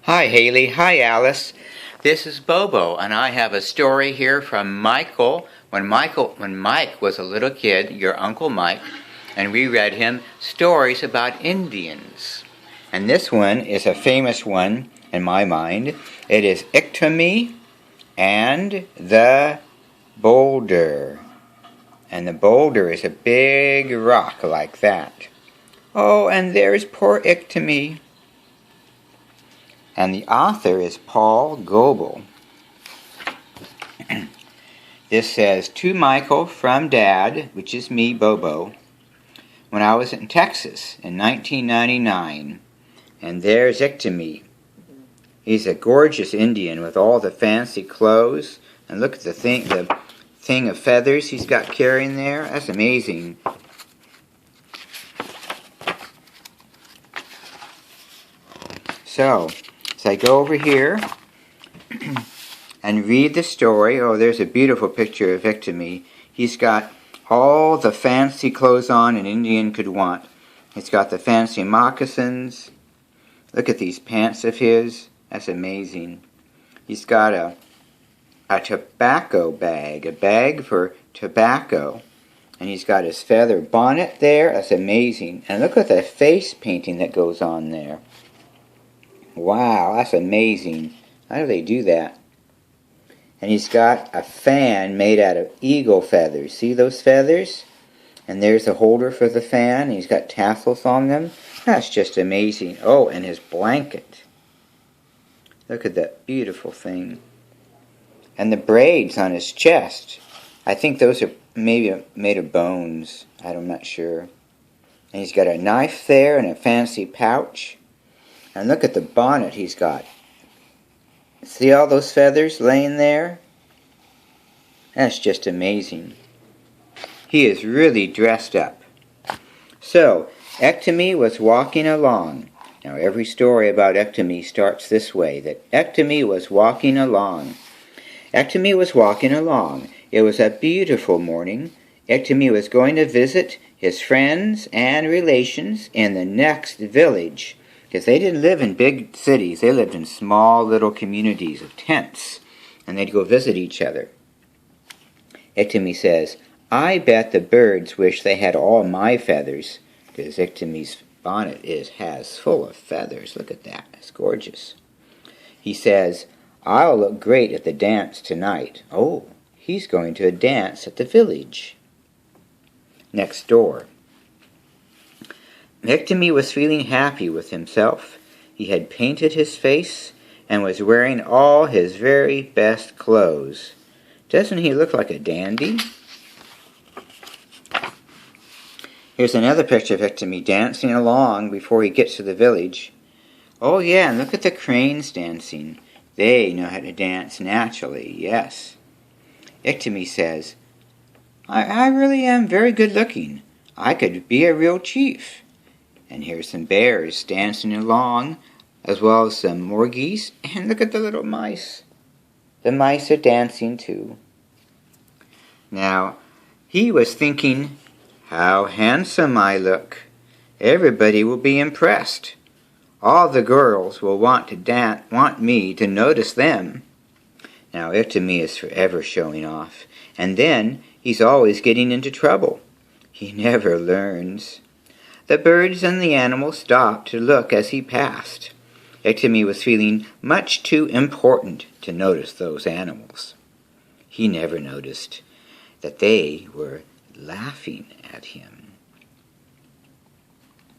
Hi Haley, hi Alice. This is Bobo, and I have a story here from Michael. When Mike was a little kid, your Uncle Mike, and we read him stories about Indians. And this one is a famous one in my mind. It is Iktomi and the Boulder. And the boulder is a big rock like that. Oh, and there's poor Iktomi. And the author is Paul Bobo. This says, to Michael from Dad, which is me, Bobo, when I was in Texas in 1999. And there's Iktomi. He's a gorgeous Indian with all the fancy clothes. And look at the thing of feathers he's got carrying there. That's amazing. So I go over here and read the story. Oh, there's a beautiful picture of Iktomi. He's got all the fancy clothes on an Indian could want. He's got the fancy moccasins. Look at these pants of his. That's amazing. He's got a tobacco bag, a bag for tobacco. And he's got his feather bonnet there. That's amazing. And look at the face painting that goes on there. Wow, that's amazing. How do they do that? And he's got a fan made out of eagle feathers. See those feathers? And there's a holder for the fan. He's got tassels on them. That's just amazing. Oh, and his blanket. Look at that beautiful thing. And the braids on his chest. I think those are maybe made of bones. I'm not sure. And he's got a knife there and a fancy pouch. And look at the bonnet he's got. See all those feathers laying there? That's just amazing. He is really dressed up. So, Iktomi was walking along. Now, every story about Iktomi starts this way, that Iktomi was walking along. Iktomi was walking along. It was a beautiful morning. Iktomi was going to visit his friends and relations in the next village. Because they didn't live in big cities. They lived in small little communities of tents. And they'd go visit each other. Iktomi says, I bet the birds wish they had all my feathers. Because Iktomi's bonnet has full of feathers. Look at that. It's gorgeous. He says, I'll look great at the dance tonight. Oh, he's going to a dance at the village next door. Iktomi was feeling happy with himself. He had painted his face and was wearing all his very best clothes. Doesn't he look like a dandy? Here's another picture of Iktomi dancing along before he gets to the village. Oh yeah, and look at the cranes dancing. They know how to dance naturally, yes. Iktomi says, I really am very good looking. I could be a real chief. And here's some bears dancing along, as well as some more geese. And look at the little mice. The mice are dancing too. Now, he was thinking, how handsome I look. Everybody will be impressed. All the girls will want me to notice them. Now, Iktomi is forever showing off. And then he's always getting into trouble. He never learns. The birds and the animals stopped to look as he passed. Iktomi was feeling much too important to notice those animals. He never noticed that they were laughing at him.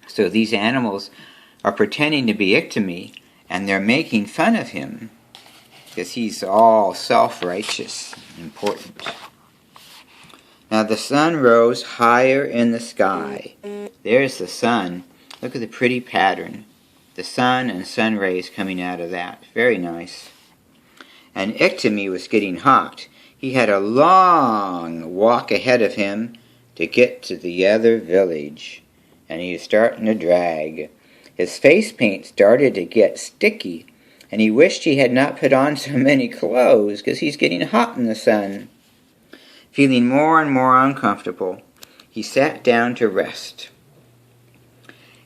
So these animals are pretending to be Iktomi, and they're making fun of him because he's all self-righteous and important. Now the sun rose higher in the sky. There's the sun. Look at the pretty pattern. The sun and sun rays coming out of that. Very nice. And Iktomi was getting hot. He had a long walk ahead of him to get to the other village. And he was starting to drag. His face paint started to get sticky. And he wished he had not put on so many clothes because he's getting hot in the sun. Feeling more and more uncomfortable, he sat down to rest.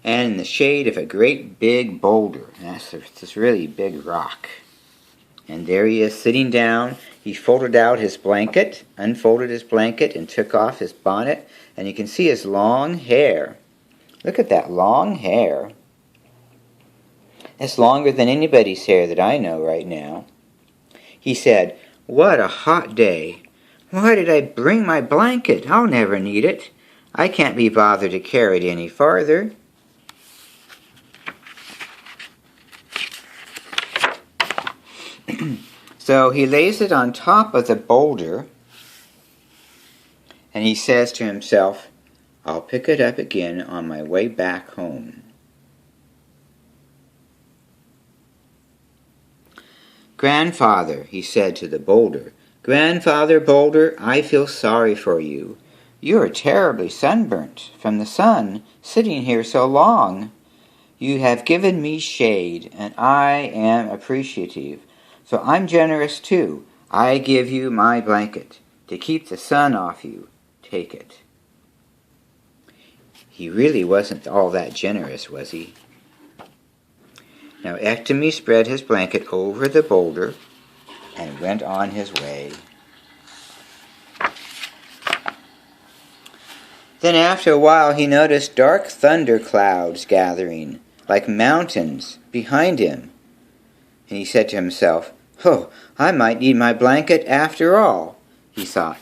and in the shade of a great big boulder. And that's this really big rock. And there he is sitting down. He folded out his blanket, unfolded his blanket, and took off his bonnet. And you can see his long hair. Look at that long hair. It's longer than anybody's hair that I know right now. He said, "What a hot day. Why did I bring my blanket? I'll never need it. I can't be bothered to carry it any farther." So he lays it on top of the boulder, and he says to himself, "I'll pick it up again on my way back home." "Grandfather," he said to the boulder, "Grandfather Boulder, I feel sorry for you. You are terribly sunburnt from the sun, sitting here so long. You have given me shade, and I am appreciative. So I'm generous too. I give you my blanket. To keep the sun off you, take it." He really wasn't all that generous, was he? Now Iktomi spread his blanket over the boulder and went on his way. Then after a while he noticed dark thunder clouds gathering, like mountains, behind him. And he said to himself, "Oh, I might need my blanket after all," he thought.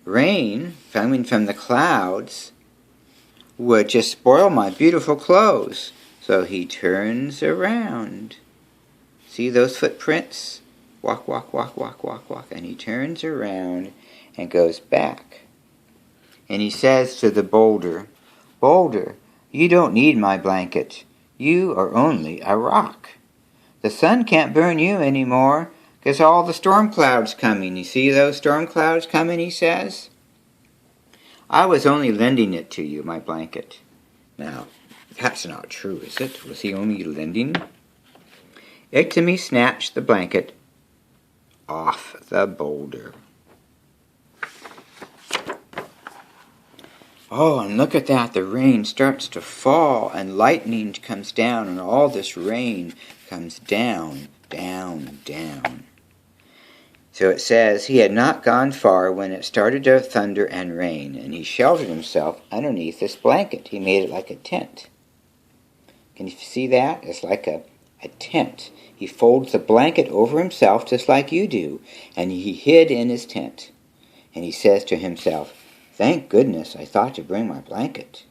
"Rain coming from the clouds would just spoil my beautiful clothes." So he turns around. See those footprints? Walk, walk, walk, walk, walk, walk. And he turns around and goes back. And he says to the boulder, "Boulder, you don't need my blanket. You are only a rock. The sun can't burn you anymore, because all the storm clouds coming. You see those storm clouds coming," he says. "I was only lending it to you, my blanket." Now, that's not true, is it? Was he only lending? Iktomi snatched the blanket off the boulder. Oh, and look at that. The rain starts to fall, and lightning comes down, and all this rain comes down, down, down. So it says, he had not gone far when it started to thunder and rain, and he sheltered himself underneath this blanket. He made it like a tent. Can you see that? It's like a tent. He folds the blanket over himself just like you do, and he hid in his tent. And he says to himself, "Thank goodness I thought to bring my blanket."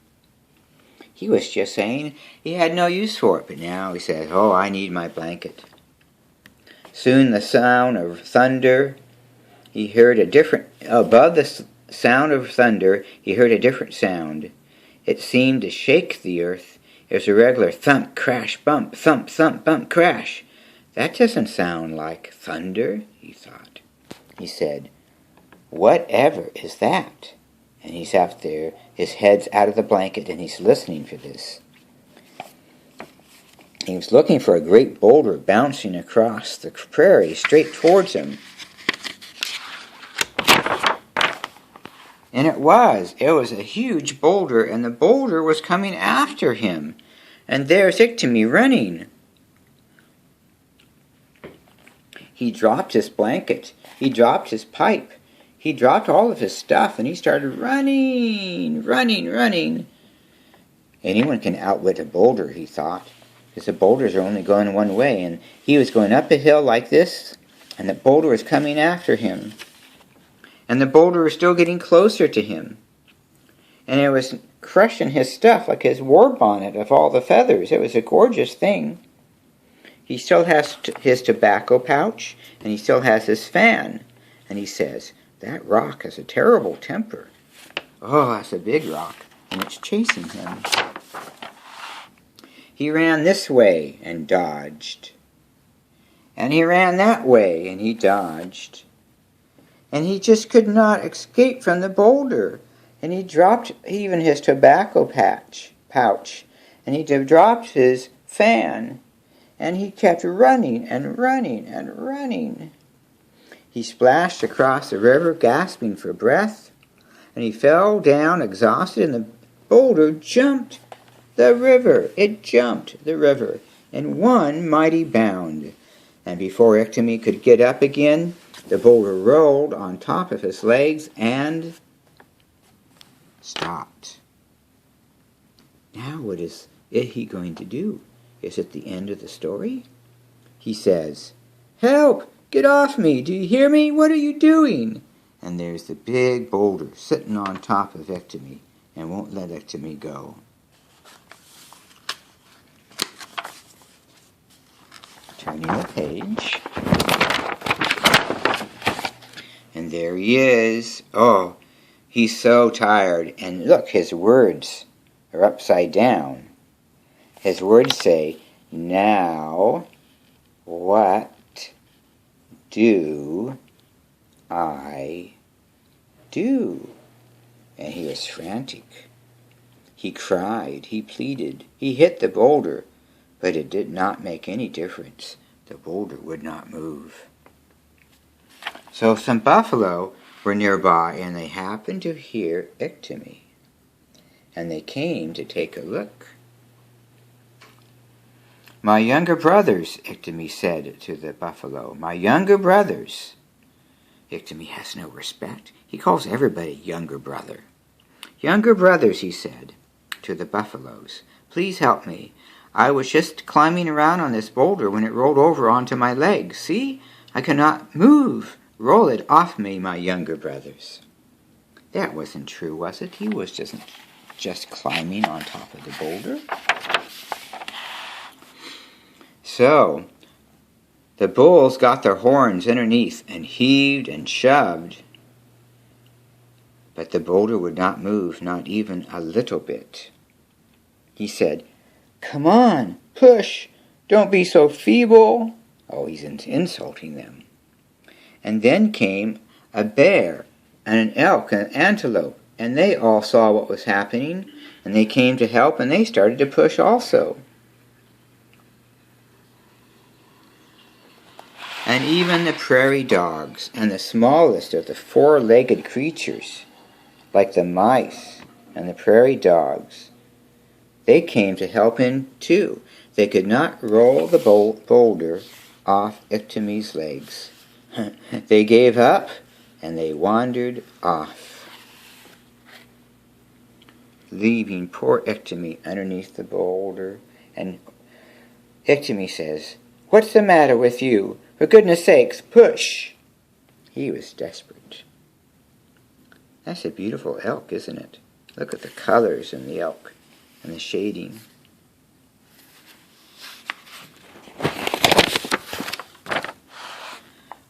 He was just saying he had no use for it, but now he says, "Oh, I need my blanket." Soon the sound of thunder, he heard a different, above the sound of thunder, he heard a different sound. It seemed to shake the earth. It was a regular thump, crash, bump, thump, thump, bump, crash. That doesn't sound like thunder, he thought. He said, "Whatever is that?" And he's out there, his head's out of the blanket, and he's listening for this. He was looking for a great boulder bouncing across the prairie straight towards him. And it was a huge boulder, and the boulder was coming after him. And there's Iktomi running. He dropped his blanket. He dropped his pipe. He dropped all of his stuff, and he started running, running, running. Anyone can outwit a boulder, he thought, because the boulders are only going one way, and he was going up a hill like this, and the boulder was coming after him. And the boulder was still getting closer to him. And it was crushing his stuff, like his war bonnet of all the feathers. It was a gorgeous thing. He still has his tobacco pouch, and he still has his fan. And he says, "That rock has a terrible temper." Oh, that's a big rock, and it's chasing him. He ran this way and dodged. And he ran that way and he dodged. And he just could not escape from the boulder. And he dropped even his tobacco pouch. And he dropped his fan. And he kept running and running and running. He splashed across the river, gasping for breath. And he fell down exhausted, and the boulder jumped The river! It jumped the river in one mighty bound. And before Iktomi could get up again, the boulder rolled on top of his legs and stopped. Now what is he going to do? Is it the end of the story? He says, "Help! Get off me! Do you hear me? What are you doing?" And there's the big boulder sitting on top of Iktomi and won't let Iktomi go. Turning the page. And there he is. Oh, he's so tired. And look, his words are upside down. His words say, "Now, what do I do?" And he was frantic. He cried, he pleaded, he hit the boulder, but it did not make any difference. The boulder would not move. So some buffalo were nearby, and they happened to hear Iktomi. And they came to take a look. "My younger brothers," Iktomi said to the buffalo, "my younger brothers." Iktomi has no respect. He calls everybody younger brother. "Younger brothers," he said to the buffaloes, "please help me. I was just climbing around on this boulder when it rolled over onto my leg. See? I cannot move. Roll it off me, my younger brothers." That wasn't true, was it? He was just climbing on top of the boulder. So, the bulls got their horns underneath and heaved and shoved. But the boulder would not move, not even a little bit. He said, "Come on, push. Don't be so feeble." Oh, he's insulting them. And then came a bear and an elk and an antelope, and they all saw what was happening, and they came to help, and they started to push also. And even the prairie dogs and the smallest of the four-legged creatures, like the mice and the prairie dogs, they came to help him too. They could not roll the boulder off Iktomi's legs. They gave up and they wandered off, leaving poor Iktomi underneath the boulder. And Iktomi says, "What's the matter with you? For goodness sakes, push!" He was desperate. That's a beautiful elk, isn't it? Look at the colors in the elk and the shading.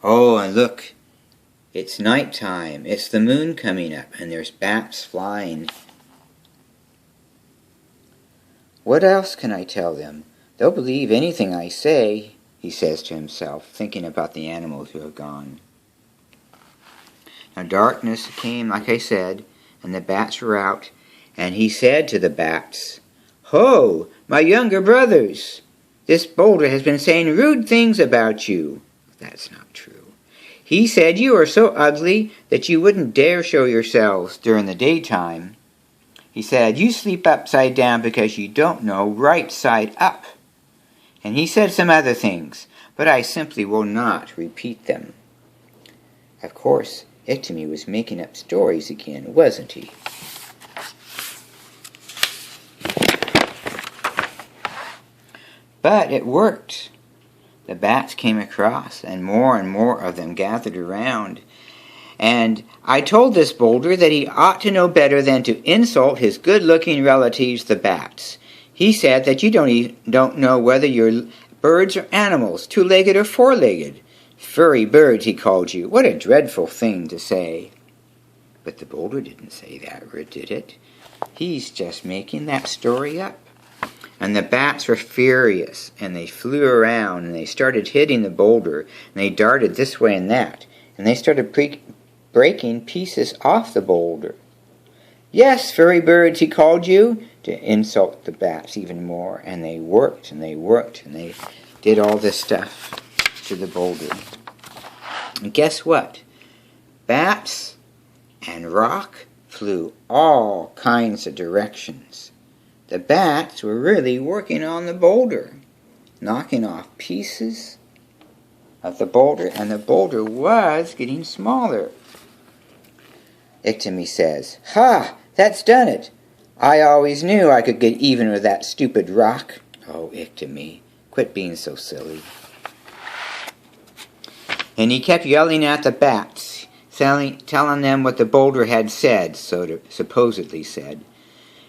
Oh, and look, it's nighttime. It's the moon coming up, and there's bats flying. What else can I tell them? They'll believe anything I say, he says to himself, thinking about the animals who have gone. Now darkness came, like I said, and the bats were out, and he said to the bats, "Ho, my younger brothers! This boulder has been saying rude things about you." That's not true. He said you are so ugly that you wouldn't dare show yourselves during the daytime. He said you sleep upside down because you don't know right side up. And he said some other things, but I simply will not repeat them. Of course, Iktomi was making up stories again, wasn't he? But it worked. The bats came across, and more of them gathered around. And I told this boulder that he ought to know better than to insult his good-looking relatives, the bats. He said that you don't know whether you're birds or animals, two-legged or four-legged. Furry birds, he called you. What a dreadful thing to say. But the boulder didn't say that, did it? He's just making that story up. And the bats were furious, and they flew around, and they started hitting the boulder, and they darted this way and that, and they started breaking pieces off the boulder. "Yes, furry birds," he called you, to insult the bats even more, and they worked, and they worked, and they did all this stuff to the boulder. And guess what? Bats and rock flew all kinds of directions. the bats were really working on the boulder, knocking off pieces of the boulder, and the boulder was getting smaller. Iktomi says, "Ha! That's done it! I always knew I could get even with that stupid rock." Oh, Iktomi, quit being so silly. And he kept yelling at the bats, telling them what the boulder had said, supposedly said.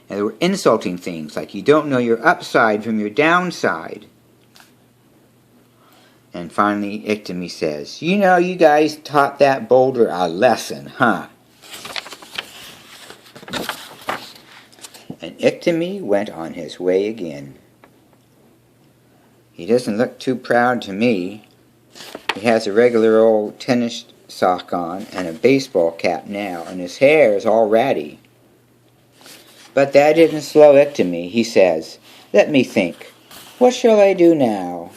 And they were insulting things like, "You don't know your upside from your downside." And finally, Iktomi says, "You know, you guys taught that boulder a lesson, huh?" And Iktomi went on his way again. He doesn't look too proud to me. He has a regular old tennis sock on and a baseball cap now, and his hair is all ratty. But that didn't slow Iktomi. He says, "Let me think. What shall I do now?"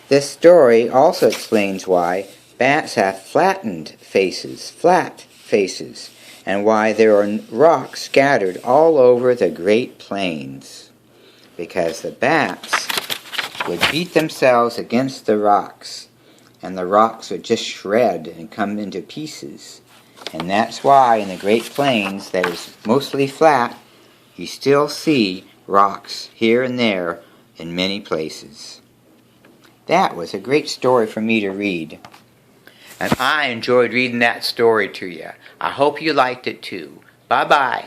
This story also explains why bats have flat faces, and why there are rocks scattered all over the Great Plains. Because the bats would beat themselves against the rocks, and the rocks would just shred and come into pieces. And that's why in the Great Plains, that is mostly flat, you still see rocks here and there in many places. That was a great story for me to read. And I enjoyed reading that story to you. I hope you liked it too. Bye-bye.